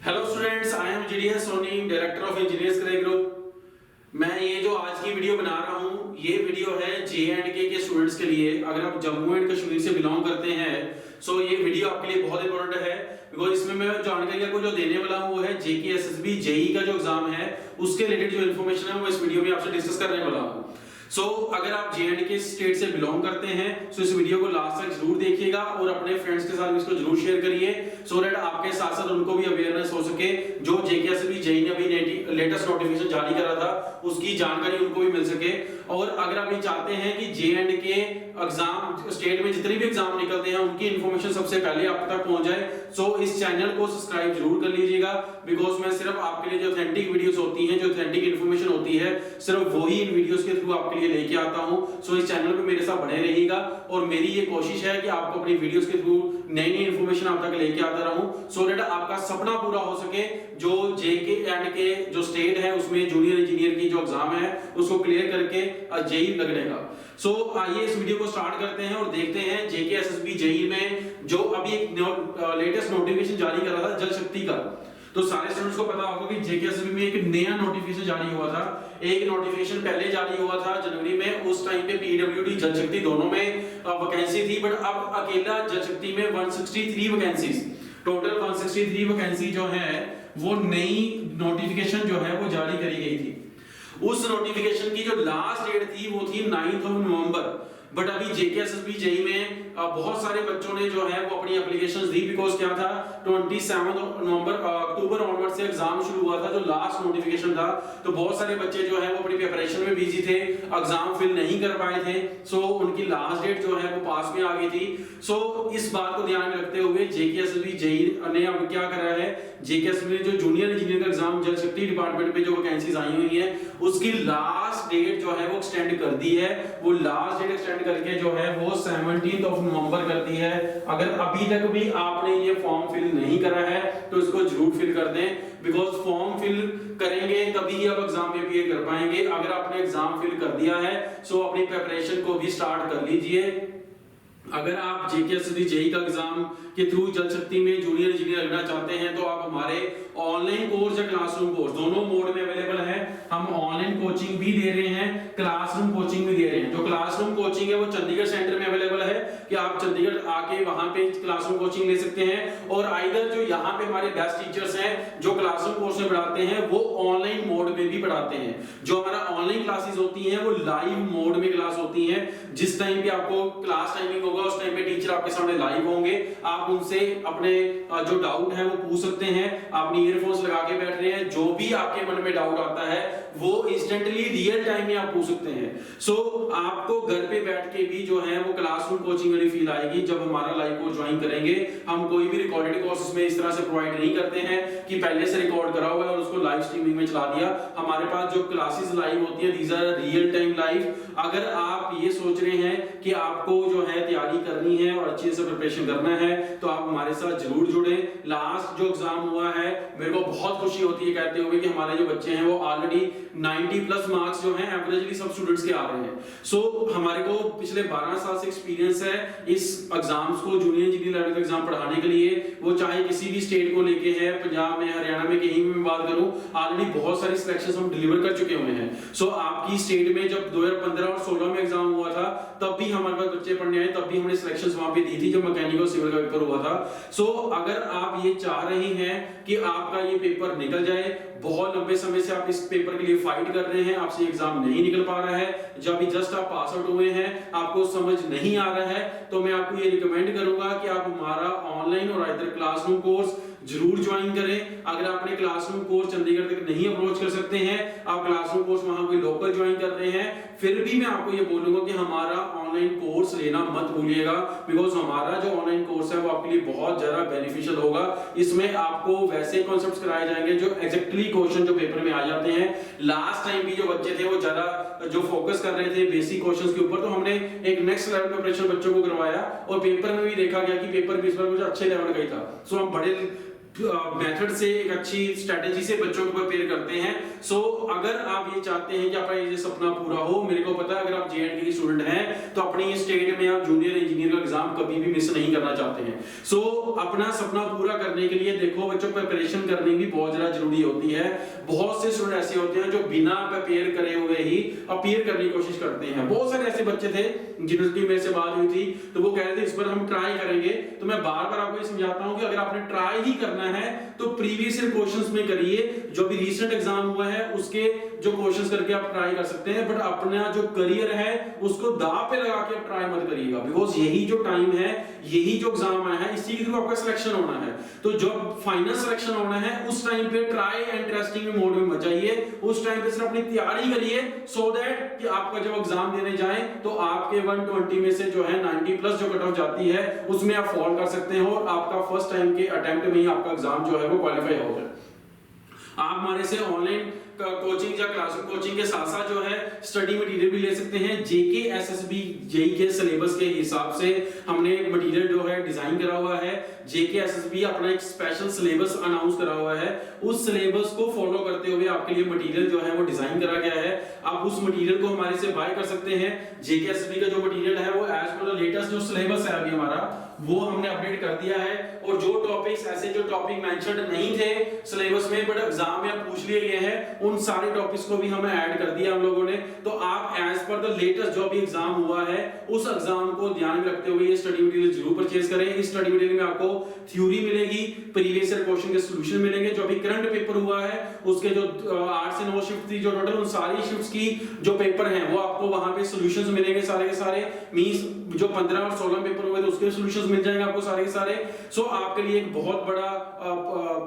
Hello students, I am GDS Soni, director of Engineers Group. मैं ये जो आज की वीडियो बना रहा हूँ, ये वीडियो है J&K के स्टूडेंट्स के लिए। अगर आप जम्मू एंड कश्मीर से बिलोंग करते हैं सो ये वीडियो आपके लिए बहुत इंपॉर्टेंट है, बिकॉज इसमें मैं जानकारी आपको जो देने वाला हूँ वो है JKSSB JE का जो एग्जाम है उसके रिलेटेड जो इन्फॉर्मेशन है वो इस वीडियो में आपसे डिस्कस करने वाला हूँ। अगर आप J&K स्टेट से बिलोंग करते हैं तो इस वीडियो को लास्ट तक जरूर देखिएगा और अपने फ्रेंड्स के साथ इसको जरूर शेयर करिए, सो दैट आपके साथ साथ उनको भी अवेयरनेस हो सके। जो JKSSB JE ने अभी लेटेस्ट नोटिफिकेशन जारी करा था उसकी जानकारी उनको भी मिल सके। और अगर आप ये चाहते हैं कि J&K एग्जाम स्टेट में जितने भी एग्जाम निकलते हैं उनकी इंफॉर्मेशन सबसे पहले आप तक पहुंच जाए, सो इस चैनल को सब्सक्राइब जरूर कर लीजिएगा, बिकॉज मैं सिर्फ आपके लिए जो ऑथेंटिक वीडियोस होती हैं, जो ऑथेंटिक इंफॉर्मेशन होती है, सिर्फ वही इन वीडियोस के थ्रू आपके लिए लेके आता हूं। सो इस चैनल पे मेरे साथ बने रहिएगा और मेरी ये कोशिश है कि आपको अपनी वीडियोस के थ्रू नई नई इंफॉर्मेशन आप तक लेके आता रहूं, सो दैट आपका सपना पूरा हो सके। जो JK&K जो स्टेट है उसमें जूनियर इंजीनियर की जो एग्जाम है उसको क्लियर करके JE लगने का। सो आइए इस वीडियो को स्टार्ट करते हैं और देखते हैं JKSSB JE में जो अभी एक लेटेस्ट नोटिफिकेशन जारी करा था जल शक्ति का। तो सारे स्टूडेंट्स को पता होगा कि JKSSB में एक नया नोटिफिकेशन जारी हुआ था। एक नोटिफिकेशन पहले जारी हुआ था जनवरी में, उस टाइम पे PWD जल शक्ति दोनों में वैकेंसी थी, बट अब अकेला जल शक्ति में 163 वैकेंसीज, टोटल 163 वैकेंसी जो है वो नई नोटिफिकेशन जो है वो जारी करी गई थी। उस नोटिफिकेशन की जो लास्ट डेट थी वो थी 9 नवंबर, बट अभी JKSSB JE में बहुत सारे बच्चों ने जो है वो अपनी एप्लीकेशंस दी, बिकॉज क्या था 27 अक्टूबर ऑनवर्ड से एग्जाम शुरू हुआ था जो लास्ट नोटिफिकेशन था। तो बहुत सारे बच्चे जो है वो अपनी प्रिपरेशन में बिजी थे, एग्जाम फिल नहीं कर पाए थे, सो उनकी लास्ट डेट जो है वो पास में आ गई थी। सो इस बात को ध्यान में रखते हुए JKSSB JE ने अब क्या करा है, JKSSB जो जूनियर इंजीनियर का एग्जाम जल शक्ति डिपार्टमेंट में जो वैकेंसीज आई हुई है उसकी लास्ट डेट जो है वो एक्सटेंड कर दी है। वो लास्ट डेट एक्सटेंड करके जो है वो 17 नवंबर कर दी है। अगर अभी तक भी आपने ये फॉर्म फिल नहीं करा है तो इसको जरूर फिल कर दें, बिकॉज फॉर्म फिल करेंगे तभी आप एग्जाम में अपीयर कर पाएंगे। अगर आपने एग्जाम फिल कर दिया है सो अपनी प्रिपरेशन को भी स्टार्ट कर लीजिए। अगर आप JKSSB JE का एग्जाम के थ्रू जल शक्ति में जूनियर इंजीनियर लगना चाहते हैं तो आप हमारे ऑनलाइन कोर्स या क्लासरूम कोर्स दोनों मोड में अवेलेबल है। हम ऑनलाइन कोचिंग भी दे रहे हैं, क्लासरूम कोचिंग भी दे रहे हैं। जो क्लासरूम कोचिंग है वो चंडीगढ़ सेंटर में अवेलेबल है कि आप चंडीगढ़ आके वहां पे क्लासरूम कोचिंग ले सकते हैं, और आइदर जो यहाँ पे हमारे बेस्ट टीचर्स हैं जो क्लासरूम कोर्स में पढ़ाते हैं वो ऑनलाइन मोड में भी पढ़ाते हैं। जो हमारा ऑनलाइन क्लासेस होती हैं वो लाइव मोड में क्लास होती हैं। जिस टाइम पे आपको क्लास टाइमिंग होगा उस टाइम पे टीचर आपके सामने लाइव होंगे, आप उनसे अपने जो डाउट है वो पूछ सकते हैं। आप ईयरफोन्स लगा के बैठ रहे हैं, जो भी आपके मन में डाउट आता है वो इंस्टेंटली रियल टाइम में आप पूछ सकते हैं। सो आपको घर पे बैठ के भी जो है वो क्लासरूम कोचिंग वाली फील आएगी जब हमारा लाइव कोर्स ज्वाइन करेंगे। हम कोई भी रिकॉर्डेड कोर्सेज में इस तरह से प्रोवाइड नहीं करते हैं कि पहले से रिकॉर्ड करा हुआ है और उसको लाइव स्ट्रीमिंग में चला दिया। हमारे पास जो क्लासेस लाइव होती हैं these are real time live. अगर आप ये सोच रहे हैं कि आपको जो है तैयारी करनी है और अच्छे से प्रिपरेशन करना है तो आप हमारे साथ जरूर जुड़े। लास्ट जो एग्जाम हुआ है मेरे को बहुत खुशी होती है कहते हुए कि हमारे जो बच्चे हैं वो ऑलरेडी 90+ मार्क्स जो हैं एवरेजली सब स्टूडेंट्स के आ रहे हैं। सो हमारे को पिछले 12 साल से एक्सपीरियंस है इस एग्जाम्स को, जूनियर इंजीनियर लेवल का एग्जाम पढ़ाने के लिए। वो चाहे किसी भी स्टेट को लेके है, पंजाब में, हरियाणा में, कहीं भी मैं बात करूं, ऑलरेडी बहुत सारी सिलेक्शंस हम डिलीवर कर चुके हुए हैं। सो आपकी स्टेट में जब 2015 और 16 में एग्जाम हुआ था तब भी हमारे पास बच्चे पढ़ने आए, तब भी हमने सिलेक्शंस वहां पे दी थी जब मैकेनिकल सिविल का पेपर हुआ था। सो अगर आप ये चाह रहे हैं कि आपका ये पेपर निकल जाए, बहुत लंबे समय से आप इस पेपर के लिए फाइट कर रहे हैं, आपसे एग्जाम नहीं निकल पा रहा है, जब भी जस्ट आप पास आउट हुए हैं, आपको समझ नहीं आ रहा है, तो मैं आपको ये रिकमेंड करूंगा कि आप हमारा ऑनलाइन और आइदर क्लासरूम कोर्स जरूर ज्वाइन करें। अगर आपने क्लासरूम कोर्स चंडीगढ़ तक नहीं अप्रोच कर सकते हैं, आप क्लासरूम कोर्स वहां कोई लोकल ज्वाइन कर रहे हैं, फिर भी मैं आपको ये बोलूंगा कि हमारा ऑनलाइन कोर्स लेना मत भूलिएगा, बिकॉज हमारा जो ऑनलाइन कोर्स है वो आपके लिए बहुत ज्यादा बेनिफिशियल होगा। इसमें आपको वैसे कॉन्सेप्ट्स कराए जाएंगे जो एग्जैक्टली क्वेश्चन जो पेपर में आ जाते हैं। लास्ट टाइम भी जो बच्चे थे वो ज्यादा जो फोकस कर रहे थे बेसिक क्वेश्चंस के ऊपर, तो हमने एक नेक्स्ट लेवल प्रिपरेशन बच्चों को करवाया और पेपर में भी देखा गया कि पेपर भी इस बार कुछ अच्छे लेवल का ही था। सो हम बड़े मेथड से, एक अच्छी स्ट्रेटेजी से बच्चों को प्रिपेयर करते हैं। सो अगर आप ये चाहते हैं कि आपका ये सपना पूरा हो, मेरे को पता है अगर आप JNK के स्टूडेंट हैं तो अपनी स्टेट में आप जूनियर इंजीनियर का एग्जाम कभी भी मिस नहीं करना चाहते हैं। सो अपना सपना पूरा करने के लिए देखो बच्चों, प्रिपरेशन करनी भी बहुत ज्यादा जरूरी होती है। बहुत से स्टूडेंट ऐसे होते हैं जो बिना प्रिपेयर करे हुए ही अपीयर करने की कोशिश करते हैं। बहुत सारे ऐसे बच्चे थे जिनकी मेरे से बात हुई थी तो वो कह रहे थे इस पर हम ट्राई करेंगे। तो मैं बार बार आपको ये समझाता हूं कि अगर आपने ट्राई ही करना है तो प्रीवियस ईयर क्वेश्चंस में करिए, जो भी रीसेंट एग्जाम हुआ है उसके जो क्वेश्चंस करके आप ट्राई कर सकते हैं, बट अपना जो करियर है उसको दांव पे लगा के आप ट्राई मत करिएगा, बिकॉज यही जो टाइम है, यही जो एग्जाम है, इसी के थ्रू आपका सिलेक्शन होना है। तो जब फाइनल सिलेक्शन होना है उस टाइम पे ट्राई एंड टेस्टिंग मोड में मत जाइए, उस टाइम पे सिर्फ अपनी तैयारी करिए सो दैट कि आपका जब एग्जाम देने जाए तो आपके 120 में से जो है 90 प्लस जो कट ऑफ जाती है उसमें आप फॉल कर सकते हैं और आपका फर्स्ट टाइम के अटेम्प्ट में ही आपका एग्जाम जो है वो क्वालिफाई हो जाए। आप हमारे से ऑनलाइन कोचिंग या क्लासरूम कोचिंग के साथ साथ जो है स्टडी मटेरियल भी ले सकते हैं। JKSSB JE के सिलेबस के हिसाब से हमने मटेरियल जो है डिजाइन करा हुआ है। JKSSB अपना एक स्पेशल सिलेबस अनाउंस करा हुआ है, उस सिलेबस को फॉलो करते हुए आपके लिए मटेरियल जो है वो डिजाइन करा गया है। आप उस मटेरियल को हमारे से बाय कर सकते हैं। JKSSB का जो मटेरियल है वो एज पर द लेटेस्ट जो सिलेबस है अभी हमारा वो हमने अपडेट कर दिया है, और जो टॉपिक्स ऐसे जो टॉपिक मेंशन्ड नहीं थे सिलेबस में बट एग्जाम में आप पूछ लिए गए हैं उन सारे टॉपिक्स को भी हमें ऐड कर दिया हम लोगों ने। तो आप एज पर द लेटेस्ट जो भी एग्जाम हुआ है उस एग्जाम को ध्यान में रखते हुए ये स्टडी मटेरियल जरूर परचेज करें। इस स्टडी मटेरियल में आपको थ्योरी मिलेगी, प्रीवियस ईयर क्वेश्चन के सॉल्यूशन मिलेंगे, जो भी करंट पेपर हुआ है उसके जो 8 से 9 शिफ्ट थी जो टोटल उन सारी शिफ्ट्स की जो पेपर हैं वो आपको वहां पे सॉल्यूशंस मिलेंगे सारे के सारे। मींस जो 15 और 16 पेपर हुए थे उसके सॉल्यूशंस मिल जाएंगे आपको सारे के सारे। सो आपके लिए एक बहुत बड़ा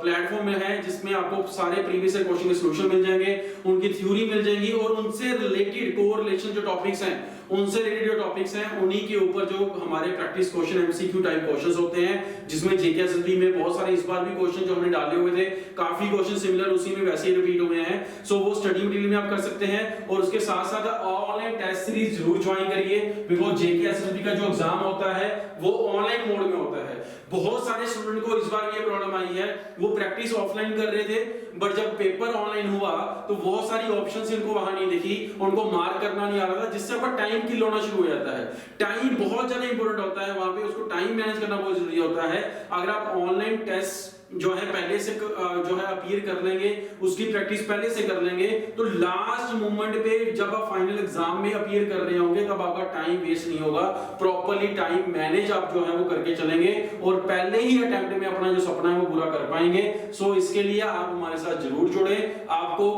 प्लेटफॉर्म है जिसमें आपको सारे प्रीवियस ईयर क्वेश्चन के सॉल्यूशन मिल जाएंगे, उनकी थ्योरी मिल जाएगी और उनसे रिलेटेड कोरिलेशन जो टॉपिक्स हैं उनसे रिलेटेड जो टॉपिक्स हैं उन्हीं के ऊपर जो हमारे practice question MCQ type questions होते हैं, जिसमें JKSSB में बहुत सारे इस बार भी क्वेश्चन जो हमने डाले हुए थे काफी क्वेश्चन सिमिलर उसी में वैसे ही रिपीट हुए हैं। सो वो स्टडी मटेरियल में आप कर सकते हैं और उसके साथ साथ ऑनलाइन टेस्ट सीरीज जरूर ज्वाइन करिए, बिकॉज़ JKSSB का जो एग्जाम होता है वो ऑनलाइन मोड में होता है। बहुत सारे स्टूडेंट को इस बार ये प्रॉब्लम आई है, वो प्रैक्टिस ऑफलाइन कर रहे थे बट जब पेपर ऑनलाइन हुआ तो बहुत सारी ऑप्शंस इनको वहां नहीं दिखी, उनको मार्क करना नहीं आ रहा था, जिससे आपका टाइम किल होना शुरू हो जाता है। टाइम बहुत ज्यादा इंपॉर्टेंट होता है, वहां पे उसको टाइम मैनेज करना बहुत जरूरी होता है। अगर आप ऑनलाइन टेस्ट जो है पहले से जो है अपीयर कर लेंगे, उसकी प्रैक्टिस पहले से कर लेंगे, तो लास्ट मोमेंट पे जब आप फाइनल एग्जाम में अपीयर कर रहे होंगे तब आपका टाइम वेस्ट नहीं होगा, प्रॉपर्ली टाइम मैनेज आप जो है वो करके चलेंगे और पहले ही अटेम्प्ट में अपना जो सपना है वो पूरा कर पाएंगे। सो इसके लिए आप हमारे साथ जरूर जुड़े। आपको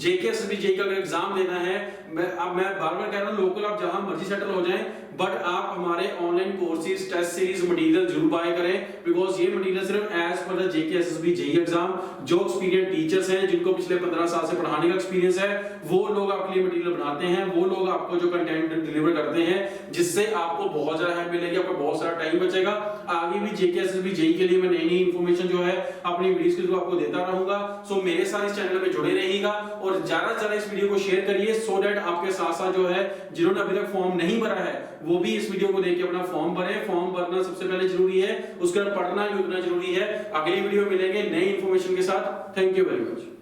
JKSSB JE का अगर एग्जाम देना है, मैं बार बार कह रहा हूं लोकल आप जहां मर्जी सेटल हो जाएं, बट आप हमारे online courses test series material जरूर बाय करें, बिकॉज ये मटेरियल सिर्फ as per the JKSSB JE exam जो एक्सपीरियंस टीचर्स हैं जिनको पिछले 15 साल से पढ़ाने का एक्सपीरियंस है वो लोग आपके लिए मटेरियल बनाते हैं, वो लोग आपको जो कंटेंट डिलीवर करते हैं जिससे आपको बहुत ज्यादा हेल्प मिलेगी, आपका बहुत सारा टाइम बचेगा। आगे भी JKSSB JE के लिए मैं नई नई इंफॉर्मेशन जो है अपनी वीडियोस के थ्रू आपको देता रहूंगा। सो मेरे साथ इस चैनल में जुड़े रहिएगा और ज्यादा से ज्यादा इस वीडियो को शेयर करिए सो दैट आपके साथ साथ जो है जिन्होंने अभी तक फॉर्म नहीं भरा है वो भी इस वीडियो को देख के अपना फॉर्म भरें। फॉर्म भरना सबसे पहले जरूरी है, उसके बाद पढ़ना भी उतना जरूरी है। अगली वीडियो मिलेंगे नई इंफॉर्मेशन के साथ। Thank you very much.